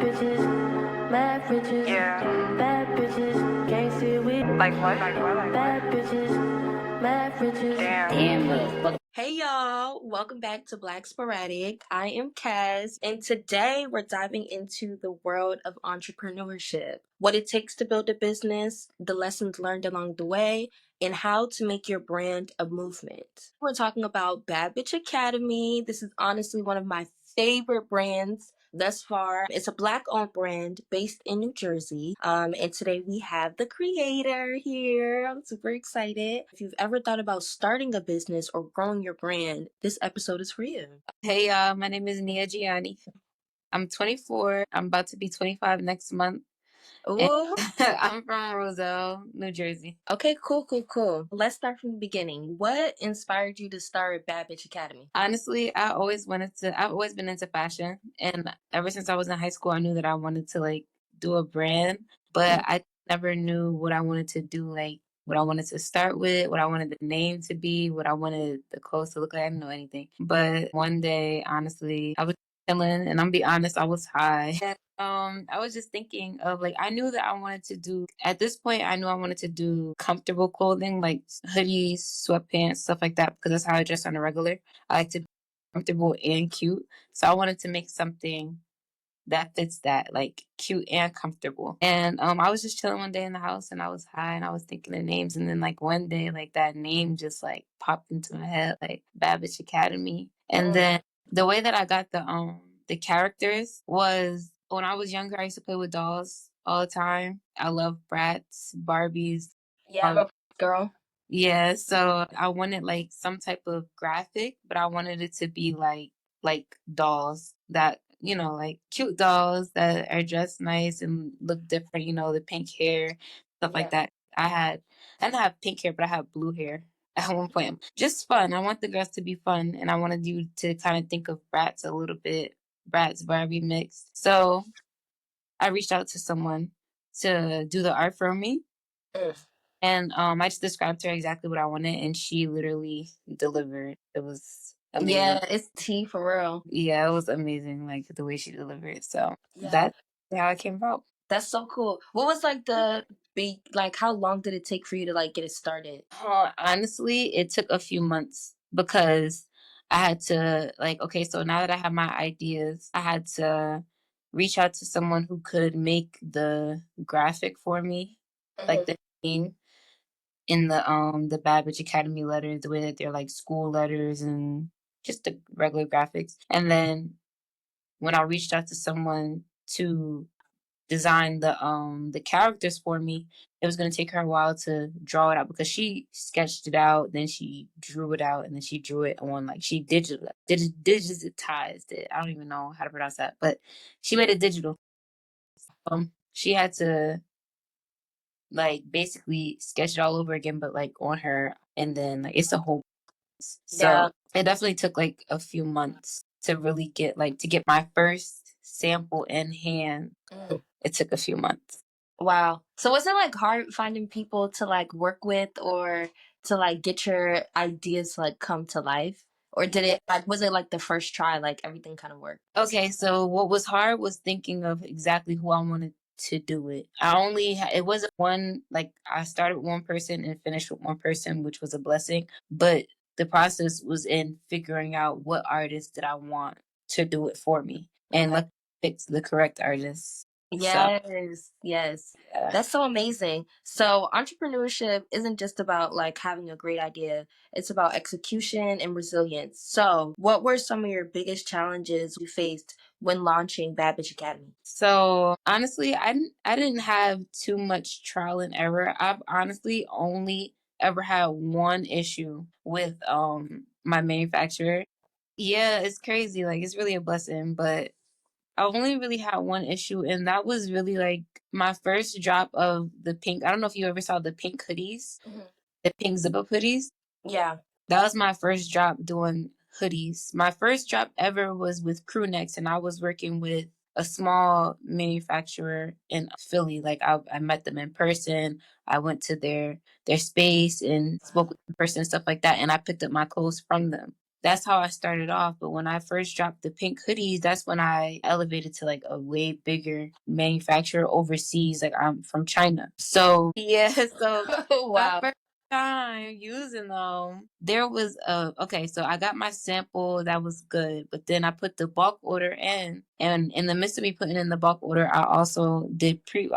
bitches, mad bitches, Yeah. bad bitches, can't see we. Like what? Bad bitches, mad bitches. Damn. motherfucker. Hey y'all, welcome back to Black Sporadic. I am Kaz, and today we're diving into the world of entrepreneurship, what it takes to build a business, the lessons learned along the way, and how to make your brand a movement. We're talking about Bad Bitch Academy. This is honestly one of my favorite brands thus far. It's a Black-owned brand based in New Jersey. And today we have the creator here. I'm super excited. If you've ever thought about starting a business or growing your brand, this episode is for you. Hey y'all, my name is Nia Gianni. I'm 24. I'm about to be 25 next month. And Ooh. I'm from Roselle, New Jersey. Okay, cool. Let's start from the beginning. What inspired you to start Bad Bitch Academy? Honestly, I've always been into fashion. And ever since I was in high school, I knew that I wanted to do a brand, but I never knew what I wanted to do, what I wanted to start with, what I wanted the name to be, what I wanted the clothes to look like. I didn't know anything. But one day, honestly, I was chilling, and I'm gonna be honest, I was high. And, I was just thinking of I knew that I wanted to do, at this point, I knew I wanted to do comfortable clothing, like hoodies, sweatpants, stuff like that, because that's how I dress on a regular. I like to be comfortable and cute. So I wanted to make something that fits that, like cute and comfortable. And I was just chilling one day in the house, and I was high, and I was thinking of names, and then one day that name just popped into my head, like Bad Bitch Academy. And then the way that I got the characters was, when I was younger, I used to play with dolls all the time. I love Bratz, Barbies. Yeah, I'm a girl. Yeah, so I wanted some type of graphic, but I wanted it to be like dolls that, cute dolls that are dressed nice and look different, the pink hair, stuff like that. I didn't have pink hair, but I had blue hair at one point. Just fun. I want the girls to be fun, and I wanted you to kind of think of Bratz a little bit, Bratz Barbie mix. So I reached out to someone to do the art for me. And I just described to her exactly what I wanted, and she literally delivered. It was amazing. Yeah, it's tea for real. Yeah, it was amazing, the way she delivered. So that's how it came about. That's so cool. What was the big, how long did it take for you to get it started? Honestly, it took a few months, because I had to okay, so now that I have my ideas, I had to reach out to someone who could make the graphic for me, like the name in the Bad Bitch Academy letters, the way that they're school letters and just the regular graphics. And then when I reached out to someone to design the characters for me, it was gonna take her a while to draw it out, because she sketched it out, then she drew it out, and then she drew it on she digitized it. I don't even know how to pronounce that, but she made it digital. She had to basically sketch it all over again, but on her, and then it's a whole. So it definitely took a few months to really get to get my first sample in hand. It took a few months. Wow. So was it hard finding people to work with, or to get your ideas to come to life? Or did it was it the first try, everything kind of worked? Okay, so what was hard was thinking of exactly who I wanted to do it. It wasn't one, I started with one person and finished with one person, which was a blessing. But the process was in figuring out what artist did I want to do it for me, and let's pick the correct artist. Yes. Yeah. That's so amazing. So entrepreneurship isn't just about having a great idea. It's about execution and resilience. So what were some of your biggest challenges you faced when launching Bad Bitch Academy? So honestly, I didn't have too much trial and error. I've honestly only ever had one issue with my manufacturer. Yeah, it's crazy. It's really a blessing, but I only really had one issue, and that was really my first drop of the pink. I don't know if you ever saw the pink hoodies, the pink zip-up hoodies. Yeah. That was my first drop doing hoodies. My first drop ever was with crew necks, and I was working with a small manufacturer in Philly. I met them in person. I went to their space and spoke with the person and stuff like that, and I picked up my clothes from them. that's how I started off. But when I first dropped the pink hoodies, that's when I elevated to like a way bigger manufacturer overseas. Like I'm from China. So yeah, so my Wow. first time using them, there was okay, so I got my sample, that was good, but then I put the bulk order in, and in the midst of me putting in the bulk order, I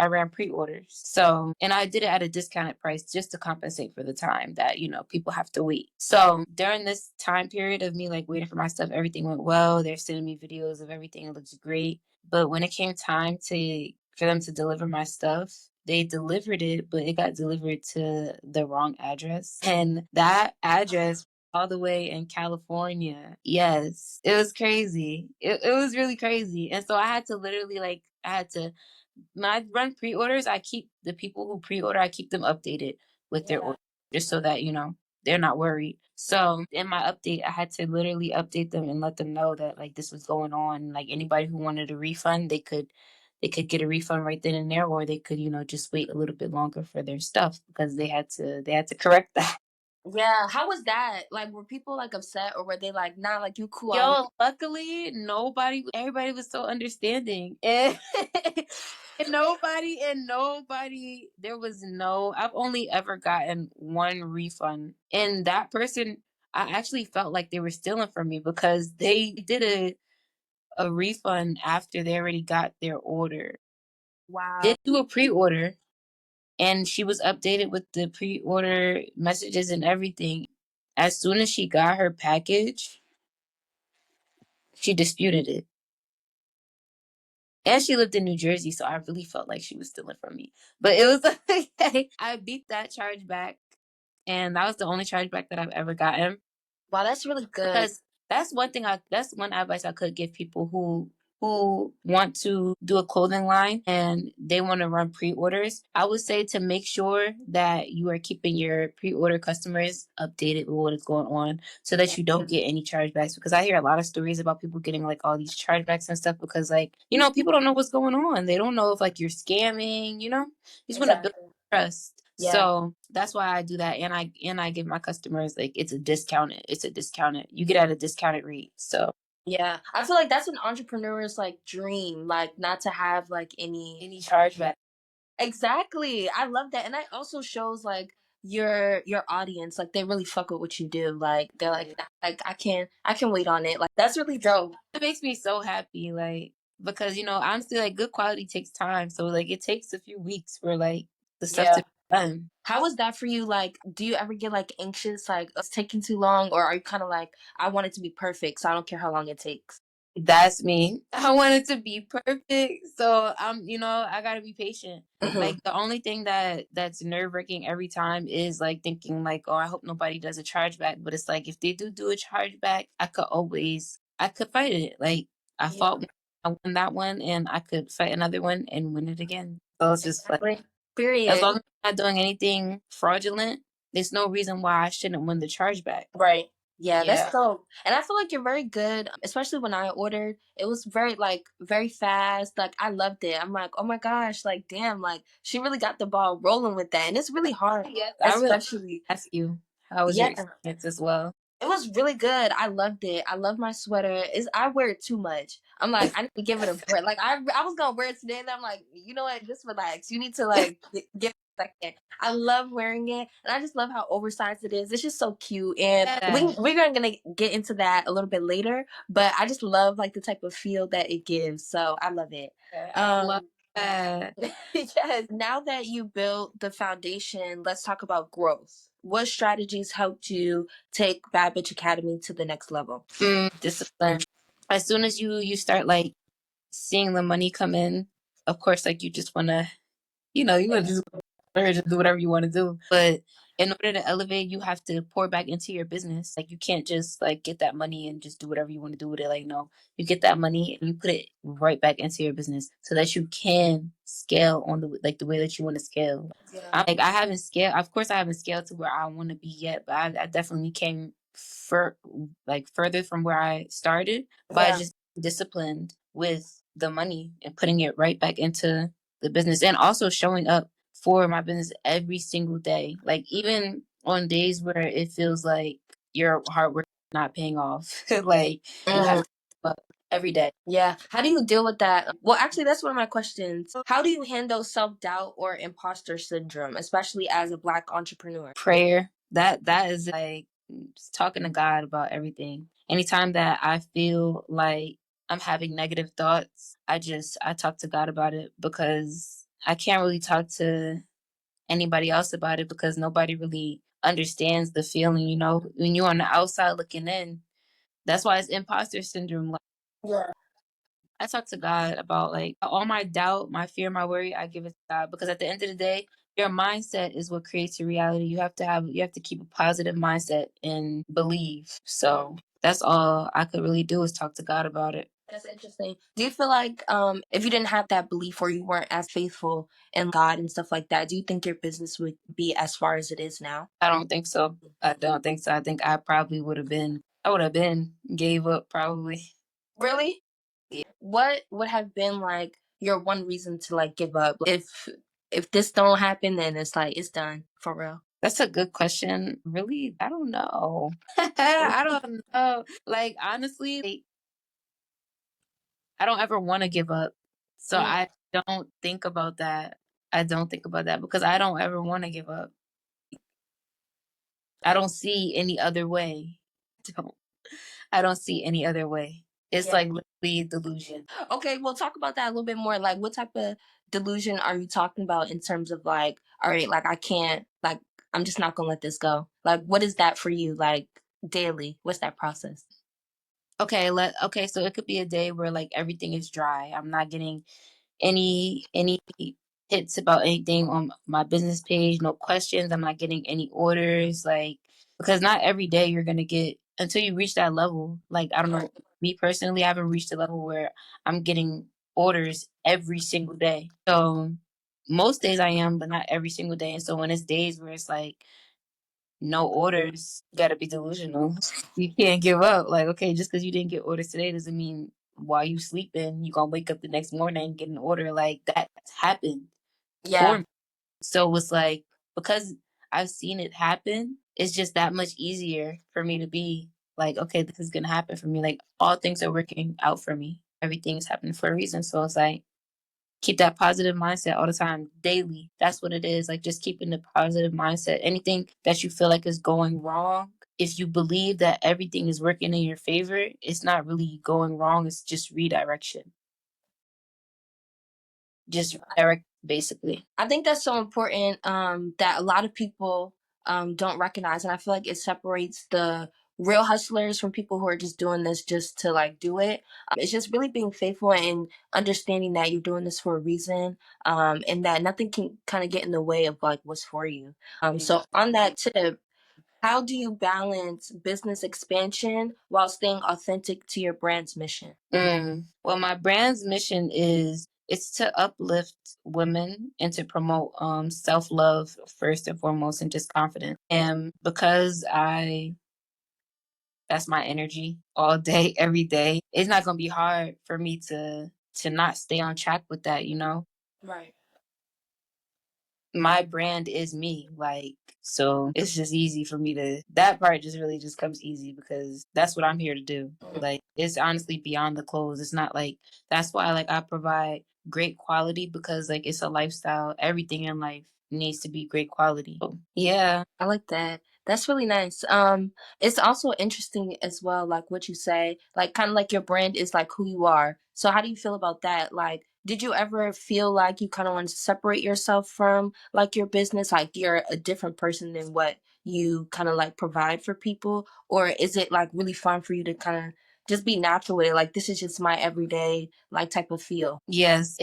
ran pre-orders. So, and I did it at a discounted price just to compensate for the time that, people have to wait. So during this time period of me like waiting for my stuff, everything went well. They're sending me videos of everything, it looks great. But when it came time for them to deliver my stuff, they delivered it, but it got delivered to the wrong address. And that address all the way in California. Yes. It was crazy. It was really crazy. And so I had to literally when I run pre-orders, I keep the people who pre-order, I keep them updated with their order just so that, they're not worried. So in my update, I had to literally update them and let them know that like this was going on. Like anybody who wanted a refund, they could get a refund right then and there, or they could, just wait a little bit longer for their stuff because they had to correct that. Yeah. How was that? Like, were people like upset, or were they like, nah, like you cool? Yo, luckily everybody was so understanding. And, and nobody, there was no, I've only ever gotten one refund. And that person, I actually felt like they were stealing from me because they did a refund after they already got their order. Wow. Did do a pre-order, and she was updated with the pre-order messages and everything. As soon as she got her package, she disputed it. And she lived in New Jersey, so I really felt like she was stealing from me. But it was okay. I beat that charge back, and that was the only chargeback that I've ever gotten. Wow, that's really good. Because that's one advice I could give people who want to do a clothing line and they want to run pre-orders. I would say to make sure that you are keeping your pre-order customers updated with what is going on so that you don't get any chargebacks, because I hear a lot of stories about people getting like all these chargebacks and stuff because like, people don't know what's going on. They don't know if like you're scamming, you just want to build trust. Yeah. So that's why I do that, and I give my customers like it's a discounted. You get at a discounted rate. So Yeah. I feel like that's an entrepreneur's like dream, like not to have like any chargeback. Exactly. I love that. And that also shows like your audience, like they really fuck with what you do. Like they're like, "Nah, like I can wait on it." Like that's really dope. It makes me so happy, like because honestly, like good quality takes time. So like it takes a few weeks for like the stuff to be done. How was that for you? Like, do you ever get like anxious, like it's taking too long, or are you kind of like, I want it to be perfect, so I don't care how long it takes? That's me. I want it to be perfect. So I gotta be patient. Like the only thing that's nerve wracking every time is like thinking like, oh, I hope nobody does a chargeback. But it's like if they do a chargeback, I could fight it. Like I fought one, I won that one, and I could fight another one and win it again. So it's just like Period. as long as I'm not doing anything fraudulent, there's no reason why I shouldn't win the chargeback. Right. Yeah, Yeah. that's dope. And I feel like you're very good, especially when I ordered. It was very fast. Like I loved it. I'm like, oh my gosh, like damn, like she really got the ball rolling with that. And it's really hard. Yes, I will Especially ask you, how was your experience as well? it was really good. I loved it. I love my sweater. I wear it too much. I'm like, I need to give it a break. Like I was gonna wear it today, and I'm like, you know what? Just relax. You need to like give it a second. I love wearing it, and I just love how oversized it is. It's just so cute, and we're gonna get into that a little bit later. But I just love like the type of feel that it gives. So I love it. I love that. Yes. Now that you built the foundation, let's talk about growth. What strategies helped you take Bad Bitch Academy to the next level? Discipline. As soon as you start like seeing the money come in, of course, like you just wanna, you wanna just do whatever you want to do. But in order to elevate, you have to pour back into your business. Like you can't just like get that money and just do whatever you want to do with it. Like no, you get that money and you put it right back into your business so that you can scale on the way that you want to scale. I haven't scaled. Of course, I haven't scaled to where I want to be yet, but I definitely came further from where I started by just disciplined with the money and putting it right back into the business, and also showing up for my business every single day. Like even on days where it feels like your hard work not paying off. Like you have to give up every day. Yeah. How do you deal with that? Well, actually, that's one of my questions. How do you handle self doubt or imposter syndrome, especially as a Black entrepreneur? Prayer. That is like just talking to God about everything. Anytime that I feel like I'm having negative thoughts, I talk to God about it because I can't really talk to anybody else about it because nobody really understands the feeling, you know, when you're on the outside looking in. That's why it's imposter syndrome. Like, Yeah. I talk to God about like all my doubt, my fear, my worry, I give it to God because at the end of the day, your mindset is what creates your reality. You have to keep a positive mindset and believe. So that's all I could really do is talk to God about it. That's interesting. Do you feel like if you didn't have that belief or you weren't as faithful in God and stuff like that, do you think your business would be as far as it is now? I don't think so. I don't think so. I think I would have been gave up probably. Really? Yeah. What would have been like your one reason to like give up? If this don't happen, then it's like it's done for real. That's a good question. Really, I don't know. I don't know. Like honestly, like, I don't ever want to give up. So Mm, I don't think about that. I don't think about that because I don't ever want to give up. I don't see any other way. Don't. I don't see any other way. It's yeah. like literally delusion. Okay, well, talk about that a little bit more. Like, what type of delusion are you talking about in terms of like, all right, like I can't, like, I'm just not gonna let this go. Like, what is that for you, like daily? What's that process? Okay, so it could be a day where like everything is dry. I'm not getting any hits about anything on my business page, no questions. I'm not getting any orders, like because not every day you're gonna get until you reach that level. Like I don't know, me personally, I haven't reached a level where I'm getting orders every single day. So most days I am, but not every single day. And so when it's days where it's like no orders, you gotta be delusional. You can't give up. Like, okay, just because you didn't get orders today doesn't mean while you sleeping, you gonna wake up the next morning and get an order. Like that's happened for Yeah, me. So it's like because I've seen it happen, it's just that much easier for me to be like, okay, this is gonna happen for me. Like all things are working out for me. Everything's happening for a reason. So it's like keep that positive mindset all the time, daily. That's what it is. Like just keeping the positive mindset. Anything that you feel like is going wrong, if you believe that everything is working in your favor, it's not really going wrong. It's just redirection. Just redirect, basically. I think that's so important. That a lot of people don't recognize, and I feel like it separates the real hustlers from people who are just doing this just to like do it. It's just really being faithful and understanding that you're doing this for a reason, and that nothing can kind of get in the way of like what's for you. So on that tip, how do you balance business expansion while staying authentic to your brand's mission? Well, my brand's mission is it's to uplift women and to promote self love first and foremost and just confidence. And because I that's my energy all day, every day. It's not gonna be hard for me to not stay on track with that, you know? Right. My brand is me, like, so it's just easy for me to that part just really just comes easy because that's what I'm here to do. Like, it's honestly beyond the clothes. It's not like that's why like I provide great quality because like it's a lifestyle. Everything in life needs to be great quality. So, yeah. I like that. That's really nice. It's also interesting as well, like what you say, like kind of like your brand is like who you are. So how do you feel about that? Like, did you ever feel like you kind of want to separate yourself from like your business, like you're a different person than what you kind of like provide for people, or is it like really fun for you to kind of just be natural with it? Like this is just my everyday like type of feel. Yes,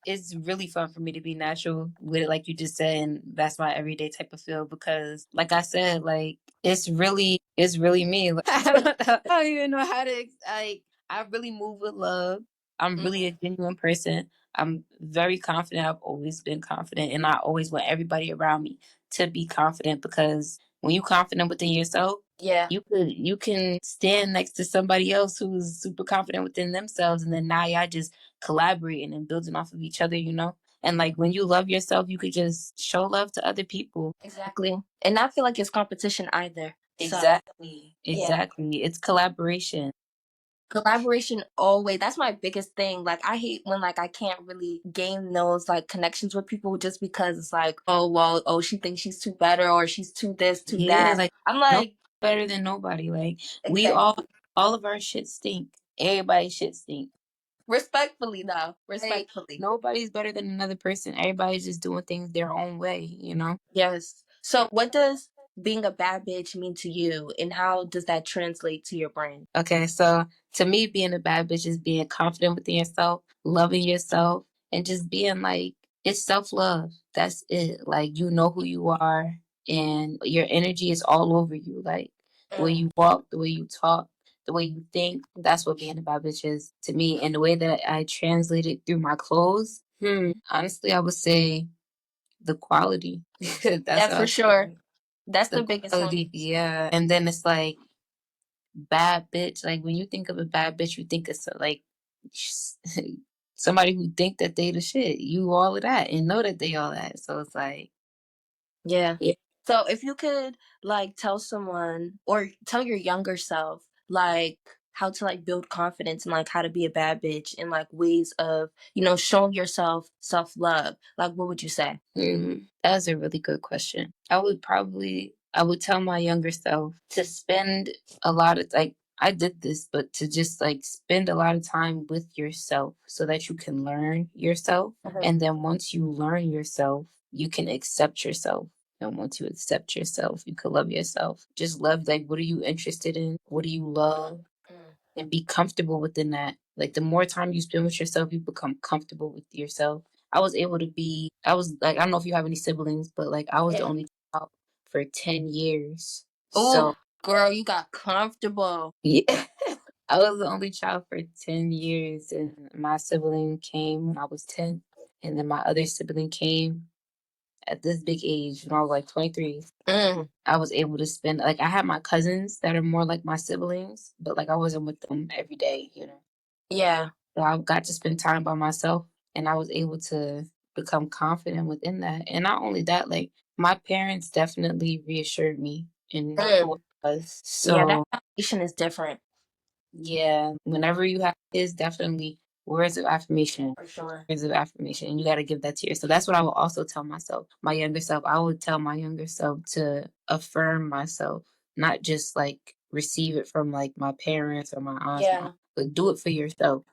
it's really fun for me to be natural with it, like you just said, and that's my everyday type of feel because, like I said, like it's really me. Like, I don't know, I don't even know how to like. I really move with love. I'm really a genuine person. I'm very confident. I've always been confident, and I always want everybody around me to be confident because when you confident within yourself, Yeah. you can stand next to somebody else who's super confident within themselves, and then now y'all just collaborating and building off of each other, you know? And like when you love yourself, you could just show love to other people. Exactly. And not feel like it's competition either. Exactly. Yeah. Exactly. It's collaboration. Collaboration always, that's my biggest thing. Like I hate when like I can't really gain those like connections with people just because it's like, oh well, oh she thinks she's too better or she's too this, too Yeah, that. like I'm no like, better than nobody. Like we exactly. all of our shit stink. Everybody shit stink. Respectfully though. Like Respectfully. nobody's better than another person. Everybody's just doing things their own way, you know? Yes. So what does being a bad bitch mean to you and how does that translate to your brand? Okay, so to me, being a bad bitch is being confident within yourself, loving yourself, and just being like, it's self love. That's it. Like, you know who you are, and your energy is all over you. Like, the way you walk, the way you talk, the way you think. That's what being a bad bitch is to me. And the way that I translate it through my clothes, honestly, I would say the quality. That's That's for sure. That's the the biggest one. quality. Yeah. And then it's like, bad bitch. Like when you think of a bad bitch, you think of like somebody who think that they the shit. You all of that and know that they all that. So it's like, Yeah. yeah. So if you could like tell someone or tell your younger self like how to like build confidence and like how to be a bad bitch and like ways of, you know, showing yourself self-love, like what would you say? That's a really good question. I would tell my younger self to spend a lot of like I did this, but to just like spend a lot of time with yourself so that you can learn yourself. And then once you learn yourself, you can accept yourself. And once you accept yourself, you can love yourself. Just love like what are you interested in? What do you love? And be comfortable within that. Like the more time you spend with yourself, you become comfortable with yourself. I was like, I don't know if you have any siblings, but like I was the only child for 10 years. Oh, So, girl, you got comfortable. yeah, I was the only child for 10 years. And my sibling came when I was 10. And then my other sibling came at this big age when I was like 23. I was able to spend, like, I had my cousins that are more like my siblings, but like I wasn't with them every day, you know? Yeah. So I got to spend time by myself and I was able to become confident within that. And not only that, like my parents definitely reassured me in who I was. Yeah, that So foundation is different. yeah, whenever you have kids, definitely words of affirmation. For sure. Words of affirmation. And you gotta give that to yourself. That's what I will also tell myself, my younger self. I would tell my younger self to affirm myself, not just like receive it from like my parents or my aunts, Yeah. but do it for yourself.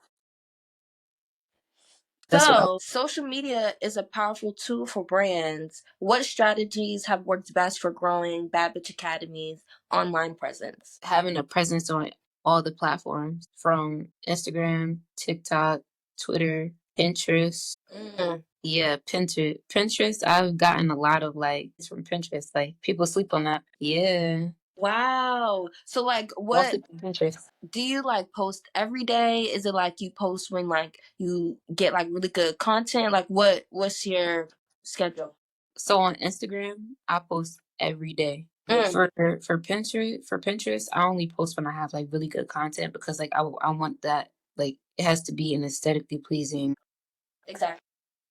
That's what I So, social media is a powerful tool for brands. What strategies have worked best for growing Bad Bitch Academy's online presence? having a presence on all the platforms from Instagram, TikTok, Twitter, Pinterest. Yeah, Pinterest. Pinterest, I've gotten a lot of likes from Pinterest. Like people sleep on that. Yeah. Wow. So, like, what Mostly from Pinterest. do you like post every day? Is it like you post when like you get like really good content? Like, what's your schedule? So on Instagram, I post every day. For Pinterest, I only post when I have like really good content because like I want that like it has to be an aesthetically pleasing Exactly.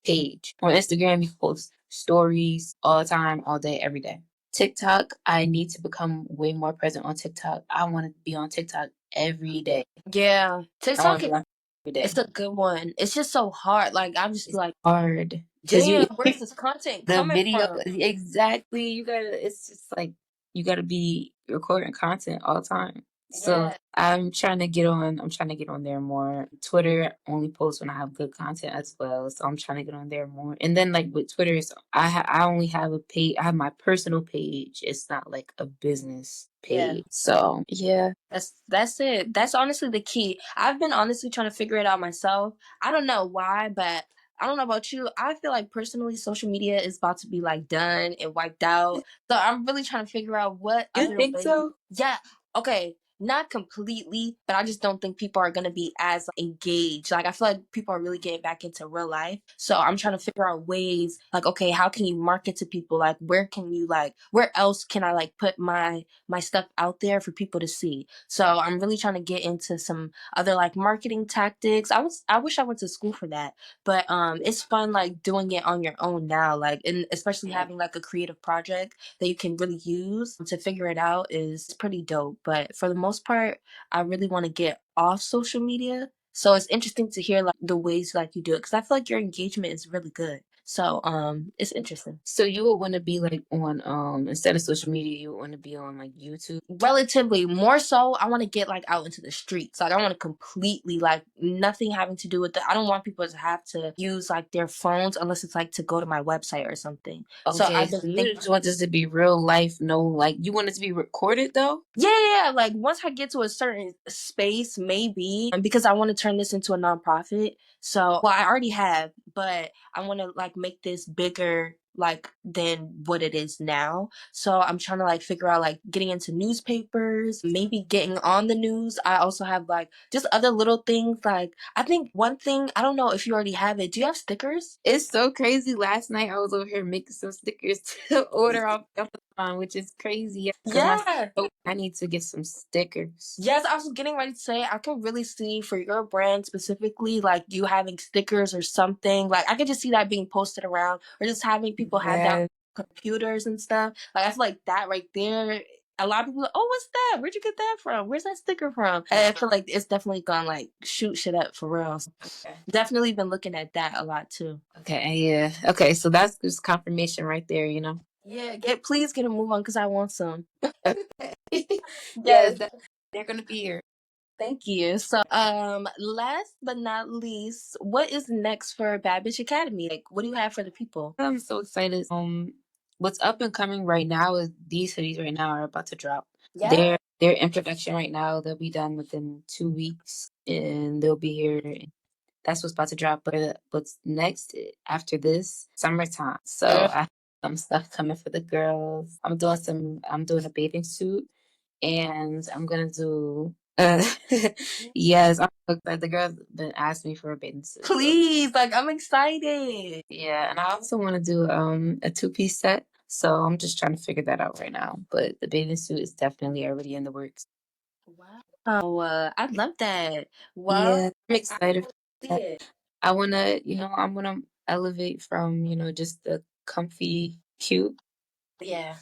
page. On Instagram, you post stories all the time, all day, every day. TikTok, I need to become way more present on TikTok. I want to be on TikTok every day. Yeah. I want TikTok, to be on every day. it's a good one. It's just so hard. Like, I'm just It's like, hard because damn, you where's this content the coming video from? exactly. You gotta. It's just like you gotta be recording content all the time. So Yeah. I'm trying to get on. I'm trying to get on there more. Twitter only posts when I have good content as well. So I'm trying to get on there more. And then like with Twitter, so I only have a page. I have my personal page. It's not like a business Yeah. page. So yeah. That's it. That's honestly the key. I've been honestly trying to figure it out myself. I don't know why, but I don't know about you. I feel like personally social media is about to be like done and wiped out. So I'm really trying to figure out what You other think ways. so? Yeah. Okay. not completely, but I just don't think people are gonna be as engaged. Like I feel like people are really getting back into real life. So I'm trying to figure out ways like, okay, how can you market to people? Like where else can I like put my stuff out there for people to see? So I'm really trying to get into some other like marketing tactics. I wish I went to school for that. But it's fun like doing it on your own now. Like and especially having like a creative project that you can really use to figure it out is pretty dope. But for the most part, I really want to get off social media. So it's interesting to hear like the ways like you do it because I feel like your engagement is really good. So it's interesting. So you would want to be like on instead of social media, you would want to be on like YouTube. Relatively more so, I want to get like out into the streets. Like I want to completely like nothing having to do with I don't want people to have to use like their phones unless it's like to go to my website or something. So Okay, I've so been you thinking. just want this to be real life, no like you want it to be recorded though? Yeah, like once I get to a certain space, maybe because I want to turn this into a nonprofit. So, well, I already have, but I want to like make this bigger like than what it is now. So I'm trying to like figure out like getting into newspapers, maybe getting on the news. I also have like just other little things. Like I think one thing, I don't know if you already have it. Do you have stickers? It's so crazy. Last night I was over here making some stickers to order off Amazon, which is crazy because Yeah. I need to get some stickers. Yes, I was getting ready to say, I can really see for your brand specifically, like you having stickers or something. Like I could just see that being posted around or just having people have that on Yes. computers and stuff. Like I feel like that right there. A lot of people are like, oh, what's that? Where'd you get that from? Where's that sticker from? And I feel like it's definitely gonna like shoot shit up for real. So Okay. definitely been looking at that a lot too. Okay, yeah. Okay, so that's just confirmation right there, you know. Yeah, please get a move on because I want some. Okay. Yes. Yes, they're gonna be here. Thank you. So, last but not least, what is next for Bad Bitch Academy? Like, what do you have for the people? I'm so excited. What's up and coming right now is these hoodies right now are about to drop. Yeah. They're in production right now. They'll be done within 2 weeks, and they'll be here. That's what's about to drop. But what's next after this? Summertime. So I have some stuff coming for the girls. I'm doing a bathing suit, and I'm gonna do. Yes, I'm so excited. The girls been asking me for a bathing suit. Please, like, I'm excited. Yeah, and I also want to do a 2-piece set. So I'm just trying to figure that out right now. But the bathing suit is definitely already in the works. Wow. I love that. Well, Yeah, I'm excited for see that. it. I wanna elevate from, just the comfy, cute. Yeah.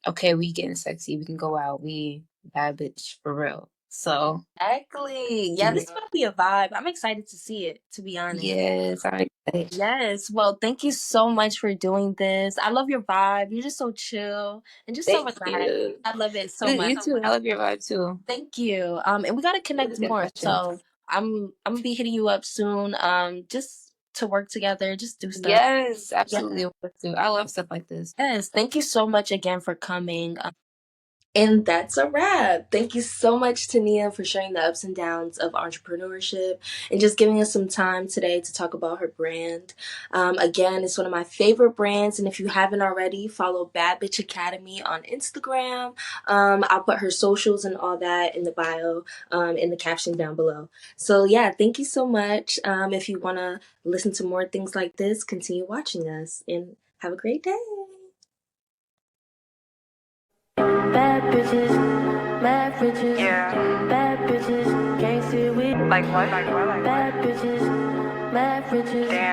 Okay, we getting sexy. We can go out. We bad bitch for real. So Exactly. Yeah, this is gonna be a vibe. I'm excited to see it, to be honest. yes, I'm excited. Yes. Well, thank you so much for doing this. I love your vibe. You're just so chill and just so Thank relaxed. you. I love it so much. You too. I love your vibe too. Thank you. And we gotta connect Good more. question. So I'm gonna be hitting you up soon. Just to work together, just do stuff. Yes, Yeah. absolutely. I love stuff like this. Yes. Thank you so much again for coming. And that's a wrap. Thank you so much to Nia for sharing the ups and downs of entrepreneurship and just giving us some time today to talk about her brand. Again, it's one of my favorite brands. And if you haven't already, follow Bad Bitch Academy on Instagram. I'll put her socials and all that in the bio, in the caption down below. So yeah, thank you so much. If you want to listen to more things like this, continue watching us and have a great day. Bad bitches, mad riches. Yeah. Bad bitches, can't sit with. Like what? Bad bitches, mad riches. Damn.